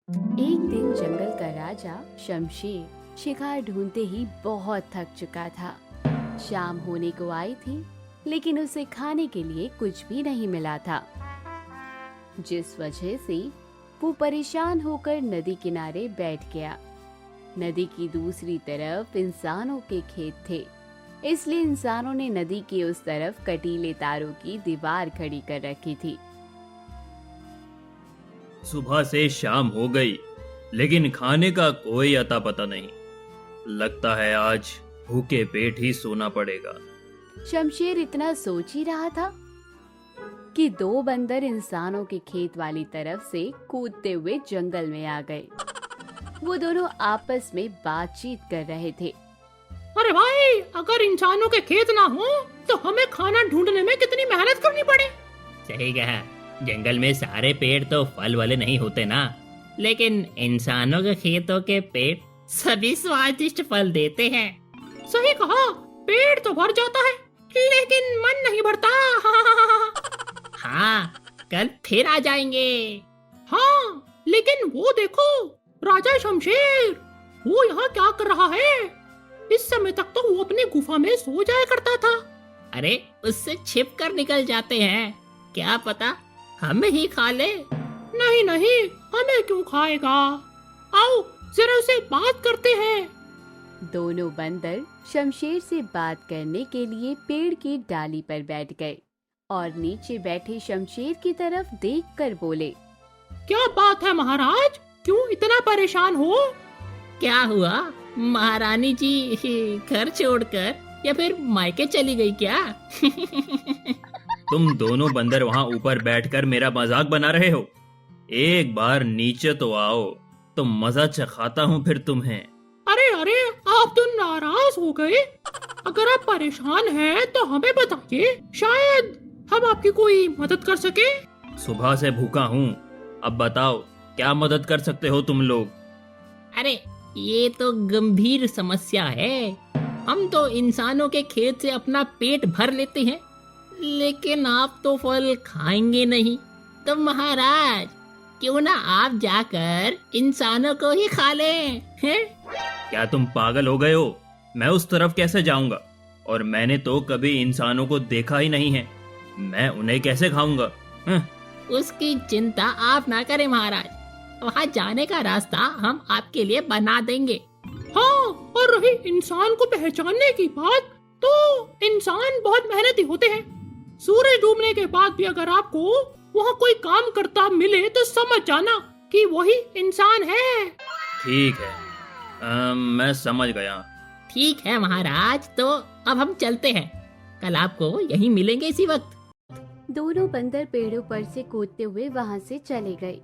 एक दिन जंगल का राजा शमशेर शिकार ढूंढते ही बहुत थक चुका था। शाम होने को आई थी, लेकिन उसे खाने के लिए कुछ भी नहीं मिला था, जिस वजह से वो परेशान होकर नदी किनारे बैठ गया। नदी की दूसरी तरफ इंसानों के खेत थे, इसलिए इंसानों ने नदी के उस तरफ कटीले तारों की दीवार खड़ी कर रखी थी। सुबह से शाम हो गई, लेकिन खाने का कोई अता पता नहीं। लगता है आज भूखे पेट ही सोना पड़ेगा। शमशेर इतना सोच ही रहा था कि दो बंदर इंसानों के खेत वाली तरफ से कूदते हुए जंगल में आ गए। वो दोनों आपस में बातचीत कर रहे थे। अरे भाई, अगर इंसानों के खेत ना हो तो हमें खाना ढूंढने में कितनी मेहनत करनी पड़े। सही कहा। जंगल में सारे पेड़ तो फल वाले नहीं होते ना, लेकिन इंसानों के खेतों के पेड़ सभी स्वादिष्ट फल देते हैं। सही कहा, पेट तो भर जाता है लेकिन मन नहीं भरता। हाँ, कल फिर आ जाएंगे। हाँ, लेकिन वो देखो, राजा शमशेर, वो यहाँ क्या कर रहा है? इस समय तक तो वो अपनी गुफा में सो जाया करता था। अरे, उससे छिप कर निकल जाते हैं, क्या पता हमें ही खा ले। नहीं नहीं, हमें क्यों खाएगा? आओ जरा उसे बात करते हैं। दोनों बंदर शमशेर से बात करने के लिए पेड़ की डाली पर बैठ गए और नीचे बैठे शमशेर की तरफ देखकर बोले, क्या बात है महाराज, क्यों इतना परेशान हो? क्या हुआ महारानी जी, घर छोड़कर या फिर मायके चली गई क्या? तुम दोनों बंदर वहां ऊपर बैठकर मेरा मजाक बना रहे हो। एक बार नीचे तो आओ, तो मजा चखाता हूँ फिर तुम्हें। अरे अरे, आप तो नाराज हो गए। अगर आप परेशान हैं तो हमें बताइए, शायद हम आपकी कोई मदद कर सके। सुबह से भूखा हूँ, अब बताओ क्या मदद कर सकते हो तुम लोग? अरे, ये तो गंभीर समस्या है। हम तो इंसानों के खेत से अपना पेट भर लेते हैं, लेकिन आप तो फल खाएंगे नहीं। तो महाराज, क्यों ना आप जाकर इंसानों को ही खा लें, हैं? क्या तुम पागल हो गए हो? मैं उस तरफ कैसे जाऊंगा? और मैंने तो कभी इंसानों को देखा ही नहीं है, मैं उन्हें कैसे खाऊंगा? उसकी चिंता आप ना करें महाराज, वहाँ जाने का रास्ता हम आपके लिए बना देंगे। हाँ, और रही इंसान को पहचानने की बात, तो इंसान बहुत मेहनती होते हैं। सूरज डूबने के बाद भी अगर आपको वहाँ कोई काम करता मिले तो समझ जाना कि वही इंसान है। ठीक है, मैं समझ गया। ठीक है महाराज, तो अब हम चलते हैं, कल आपको यहीं मिलेंगे इसी वक्त। दोनों बंदर पेड़ों पर से कूदते हुए वहां से चले गए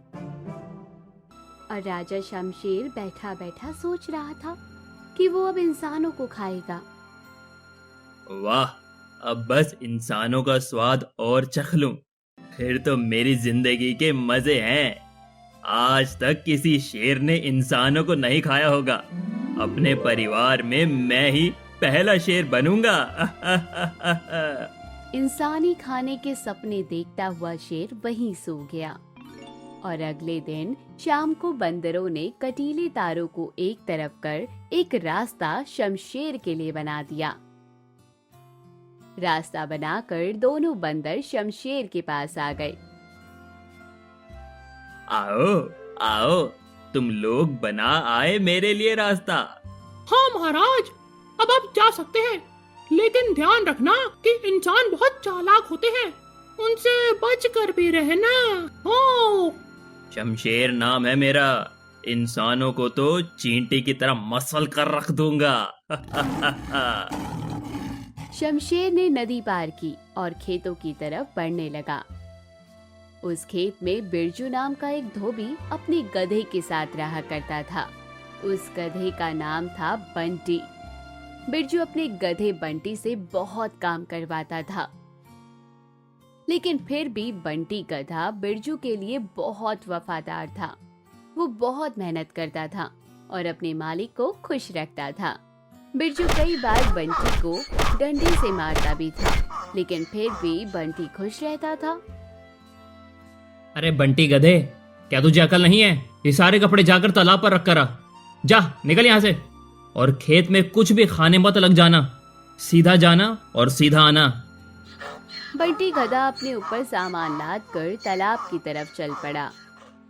और राजा शमशेर बैठा बैठा सोच रहा था कि वो अब इंसानों को खाएगा। वाह, अब बस इंसानों का स्वाद और चख लूं, फिर तो मेरी जिंदगी के मजे हैं। आज तक किसी शेर ने इंसानों को नहीं खाया होगा। अपने परिवार में मैं ही पहला शेर बनूंगा। इंसानी खाने के सपने देखता हुआ शेर वहीं सो गया और अगले दिन शाम को बंदरों ने कटीले तारों को एक तरफ कर एक रास्ता शमशेर के लिए बना दिया। रास्ता बनाकर दोनों बंदर शमशेर के पास आ गए। आओ आओ, तुम लोग बना आए मेरे लिए रास्ता। हाँ महाराज, अब आप जा सकते हैं, लेकिन ध्यान रखना कि इंसान बहुत चालाक होते हैं, उनसे बच कर भी रहना। हाँ, शमशेर नाम है मेरा, इंसानों को तो चींटी की तरह मसल कर रख दूंगा। शमशेर ने नदी पार की और खेतों की तरफ बढ़ने लगा। उस खेत में बिरजू नाम का एक धोबी अपने गधे के साथ रहा करता था। उस गधे का नाम था बंटी। बिरजू अपने गधे बंटी से बहुत काम करवाता था, लेकिन फिर भी बंटी गधा बिरजू के लिए बहुत वफादार था। वो बहुत मेहनत करता था और अपने मालिक को खुश रखता था। बिरजू कई बार बंटी को डंडे से मारता भी था, लेकिन फिर भी बंटी खुश रहता था। अरे बंटी गधे, क्या तुझे अकल नहीं है? ये सारे कपड़े जाकर तालाब पर रख कर आ। जा निकल यहाँ से, और खेत में कुछ भी खाने मत लग जाना। सीधा जाना और सीधा आना। बंटी गधा अपने ऊपर सामान लाद कर तालाब की तरफ चल पड़ा।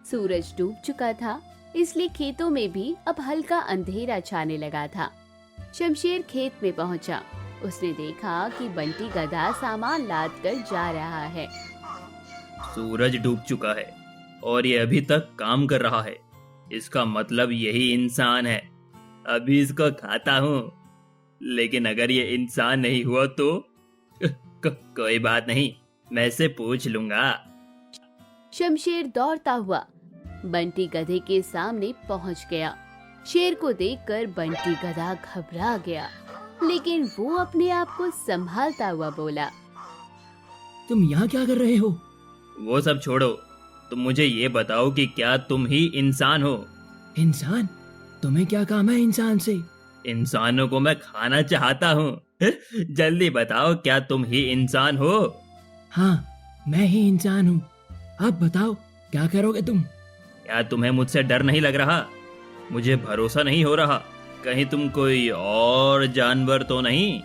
सूरज डूब चुका था, इसलिए खेतों में भी अब हल्का अंधेरा छाने लगा था। शमशेर खेत में पहुंचा। उसने देखा कि बंटी गधा सामान लाद कर जा रहा है। सूरज डूब चुका है और ये अभी तक काम कर रहा है। इसका मतलब यही इंसान है। अभी इसको खाता हूँ, लेकिन अगर ये इंसान नहीं हुआ तो कोई बात नहीं, मैं इसे पूछ लूंगा। शमशेर दौड़ता हुआ बंटी गधे के सामने पहुंच गया। शेर को देखकर बंटी गधा घबरा गया, लेकिन वो अपने आप को संभालता हुआ बोला, तुम यहाँ क्या कर रहे हो? वो सब छोड़ो, तुम मुझे ये बताओ कि क्या तुम ही इंसान हो? इंसान? तुम्हें क्या काम है इंसान से? इंसानों को मैं खाना चाहता हूँ। जल्दी बताओ, क्या तुम ही इंसान हो? हाँ, मैं ही इंसान हूँ। अब बताओ क्या करोगे तुम? क्या तुम्हें मुझसे डर नहीं लग रहा? मुझे भरोसा नहीं हो रहा, कहीं तुम कोई और जानवर तो नहीं?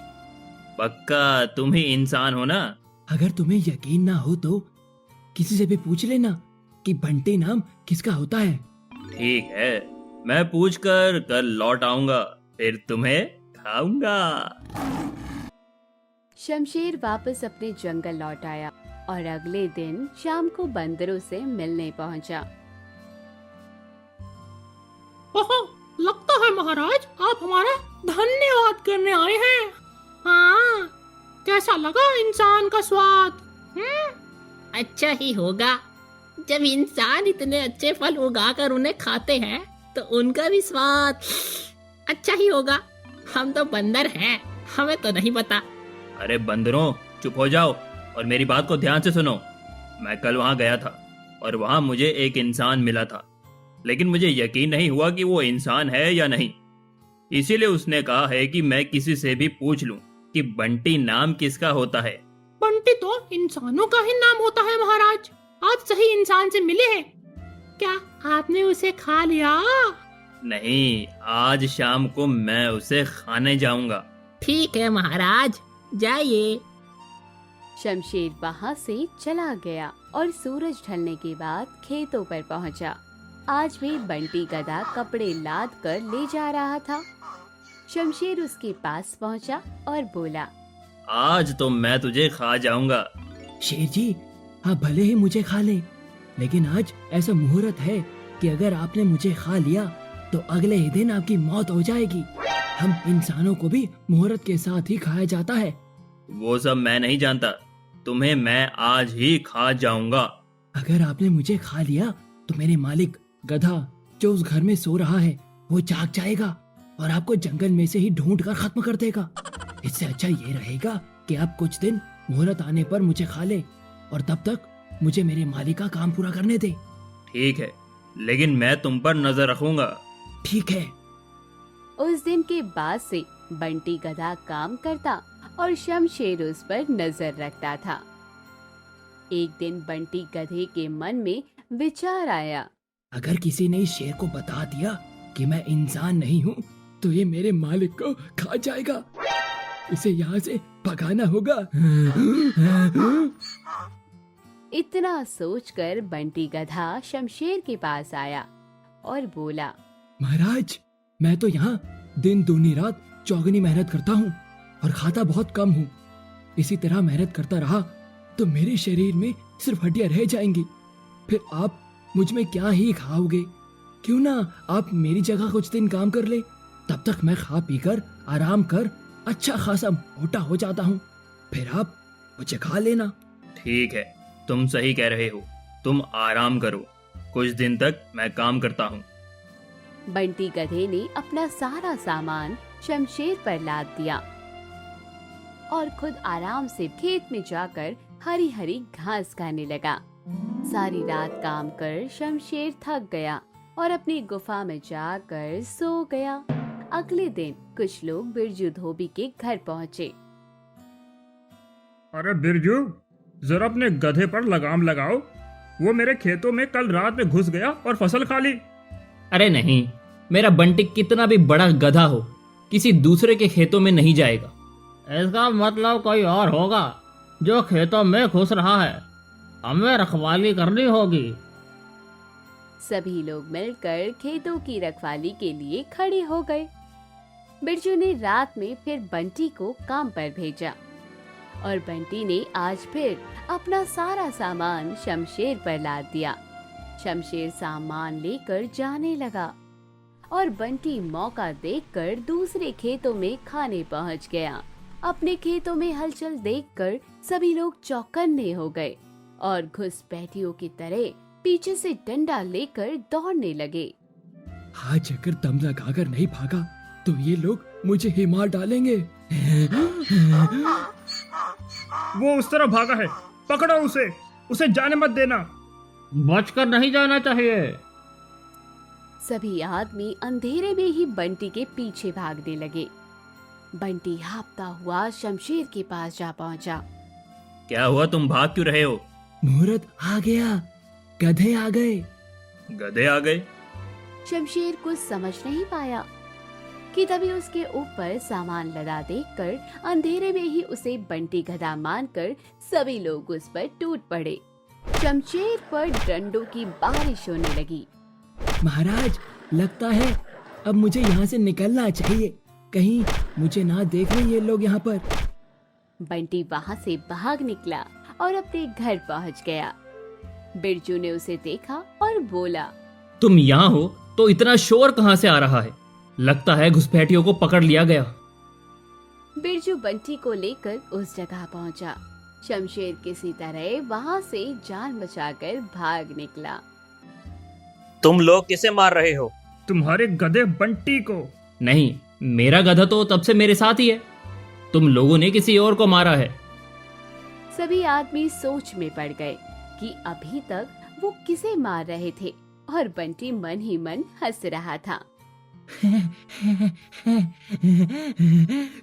पक्का तुम ही इंसान हो ना? अगर तुम्हें यकीन ना हो तो किसी से भी पूछ लेना कि बंटी नाम किसका होता है। ठीक है, मैं पूछ कर कल लौट आऊंगा, फिर तुम्हें खाऊंगा। शमशेर वापस अपने जंगल लौट आया और अगले दिन शाम को बंदरों से मिलने पहुंचा। ओहो, लगता है महाराज आप हमारा धन्यवाद करने आए हैं। हाँ, कैसा लगा इंसान का स्वाद? अच्छा ही होगा। जब इंसान इतने अच्छे फल उगाकर उन्हें खाते हैं तो उनका भी स्वाद अच्छा ही होगा। हम तो बंदर हैं, हमें तो नहीं पता। अरे बंदरों, चुप हो जाओ और मेरी बात को ध्यान से सुनो। मैं कल वहां गया था और वहां मुझे एक इंसान मिला था, लेकिन मुझे यकीन नहीं हुआ कि वो इंसान है या नहीं। इसीलिए उसने कहा है कि मैं किसी से भी पूछ लूं कि बंटी नाम किसका होता है। बंटी तो इंसानों का ही नाम होता है महाराज। आप सही इंसान से मिले हैं। क्या आपने उसे खा लिया? नहीं, आज शाम को मैं उसे खाने जाऊंगा। ठीक है महाराज, जाइए। शमशेर वहां से चला गया और सूरज ढलने के बाद खेतों पर पहुंचा। आज भी बंटी गधा कपड़े लाद कर ले जा रहा था। शमशेर उसके पास पहुंचा और बोला, आज तो मैं तुझे खा जाऊंगा। शेर जी, आप भले ही मुझे खा लें, लेकिन आज ऐसा मुहूर्त है कि अगर आपने मुझे खा लिया तो अगले ही दिन आपकी मौत हो जाएगी। हम इंसानों को भी मुहूर्त के साथ ही खाया जाता है। वो सब मैं नहीं जानता, तुम्हें मैं आज ही खा जाऊंगा। अगर आपने मुझे खा लिया तो मेरे मालिक गधा जो उस घर में सो रहा है वो जाग जाएगा और आपको जंगल में से ही ढूंढ कर खत्म कर देगा। इससे अच्छा ये रहेगा कि आप कुछ दिन मुहूर्त आने पर मुझे खा ले और तब तक मुझे मेरे मालिक का काम पूरा करने दे। ठीक है, लेकिन मैं तुम पर नजर रखूंगा। ठीक है। उस दिन के बाद से बंटी गधा काम करता और शमशेर उस पर नजर रखता था। एक दिन बंटी गधे के मन में विचार आया, अगर किसी ने इस शेर को बता दिया कि मैं इंसान नहीं हूँ तो ये मेरे मालिक को खा जाएगा। इसे यहाँ से भगाना होगा। इतना सोचकर बंटी गधा शमशेर के पास आया और बोला, महाराज, मैं तो यहाँ दिन दूनी रात चौगनी मेहनत करता हूँ और खाता बहुत कम हूँ। इसी तरह मेहनत करता रहा तो मेरे शरीर में सिर्फ हड्डियां रह जाएंगी। फिर आप मुझ में क्या ही खाओगे? क्यों ना आप मेरी जगह कुछ दिन काम कर ले, तब तक मैं खा पी कर आराम कर अच्छा खासा मोटा हो जाता हूँ। फिर आप मुझे खा लेना। ठीक है, तुम सही कह रहे हो, तुम आराम करो, कुछ दिन तक मैं काम करता हूँ। बंटी गधे ने अपना सारा सामान शमशेर पर लाद दिया और खुद आराम से खेत में जाकर हरी हरी घास खाने लगा। सारी रात काम कर शमशेर थक गया और अपनी गुफा में जाकर सो गया। अगले दिन कुछ लोग बिरजू धोबी के घर पहुँचे। अरे बिरजू, जरा अपने गधे पर लगाम लगाओ। वो मेरे खेतों में कल रात में घुस गया और फसल खा ली। अरे नहीं, मेरा बंटी कितना भी बड़ा गधा हो, किसी दूसरे के खेतों में नहीं जाएगा। इसका मतलब कोई और होगा जो खेतों में घुस रहा है। हमें रखवाली करनी होगी। सभी लोग मिलकर खेतों की रखवाली के लिए खड़े हो गए। बिरजू ने रात में फिर बंटी को काम पर भेजा और बंटी ने आज फिर अपना सारा सामान शमशेर पर लाद दिया। शमशेर सामान लेकर जाने लगा और बंटी मौका देखकर दूसरे खेतों में खाने पहुंच गया। अपने खेतों में हलचल देखकर सभी लोग चौकन्ने हो गए और घुसपैठियों की तरह पीछे से डंडा लेकर दौड़ने लगे। आज अगर दम लगाकर नहीं भागा तो ये लोग मुझे ही मार डालेंगे। वो उस तरफ भागा है, पकड़ो उसे, उसे जाने मत देना। बचकर नहीं जाना चाहिए। सभी आदमी अंधेरे में ही बंटी के पीछे भागने लगे। बंटी हाँफता हुआ शमशेर के पास जा पहुंचा। क्या हुआ, तुम भाग क्यों रहे हो? मुहूर्त आ गया, गधे आ गए। गधे आ गए? शमशेर कुछ समझ नहीं पाया कि तभी उसके ऊपर सामान लदा देखकर अंधेरे में ही उसे बंटी गधा मानकर सभी लोग उस पर टूट पड़े। शमशेर पर डंडों की बारिश होने लगी। महाराज, लगता है अब मुझे यहाँ से निकलना चाहिए, कहीं मुझे ना देख ले ये लोग यहाँ पर। बंटी वहाँ से भाग निकला और अपने घर पहुँच गया। बिरजू ने उसे देखा और बोला, तुम यहाँ हो तो इतना शोर कहाँ से आ रहा है? लगता है घुसपैठियों को पकड़ लिया गया। बिरजू बंटी को लेकर उस जगह पहुंचा। शमशेर किसी तरह वहां से जान बचाकर भाग निकला। तुम लोग किसे मार रहे हो? तुम्हारे गधे बंटी को। नहीं, मेरा गधा तो तब से मेरे साथ ही है। तुम लोगों ने किसी और को मारा है। सभी आदमी सोच में पड़ गए कि अभी तक वो किसे मार रहे थे और बंटी मन ही मन हंस रहा था।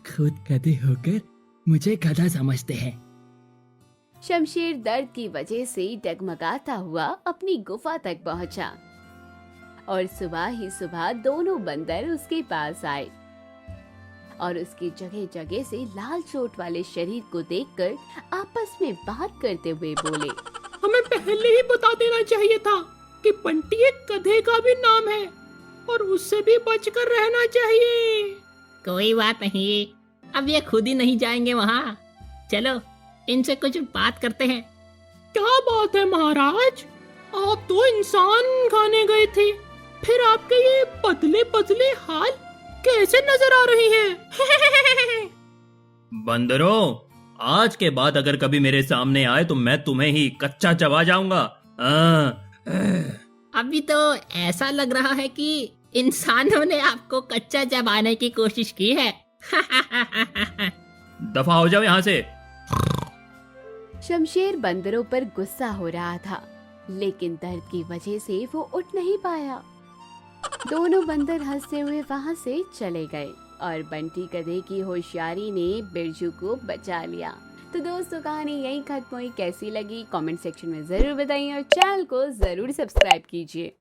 खुद गधे होकर मुझे गधा समझते हैं। शमशेर दर्द की वजह से डगमगाता हुआ अपनी गुफा तक पहुंचा और सुबह ही सुबह दोनों बंदर उसके पास आए और उसकी जगह जगह से लाल चोट वाले शरीर को देखकर आपस में बात करते हुए बोले, हमें पहले ही बता देना चाहिए था कि बंटी एक गधे का भी नाम है और उससे भी बचकर रहना चाहिए। कोई बात नहीं, अब ये खुद ही नहीं जाएंगे वहाँ। चलो इनसे कुछ बात करते हैं। क्या बात है महाराज, आप तो इंसान खाने गए थे, फिर आपके ये पतले पतले हाल कैसे नजर आ रही हैं? बंदरों, आज के बाद अगर कभी मेरे सामने आए तो मैं तुम्हें ही कच्चा चबा जाऊंगा। अभी तो ऐसा लग रहा है कि इंसानों ने आपको कच्चा चबाने की कोशिश की है। दफा हो जाओ यहाँ से। शमशेर बंदरों पर गुस्सा हो रहा था, लेकिन दर्द की वजह से वो उठ नहीं पाया। दोनों बंदर हंसते हुए वहां से चले गए और बंटी गधे की होशियारी ने बिरजू को बचा लिया। तो दोस्तों, कहानी यहीं खत्म हुई। कैसी लगी कमेंट सेक्शन में जरूर बताइए और चैनल को जरूर सब्सक्राइब कीजिए।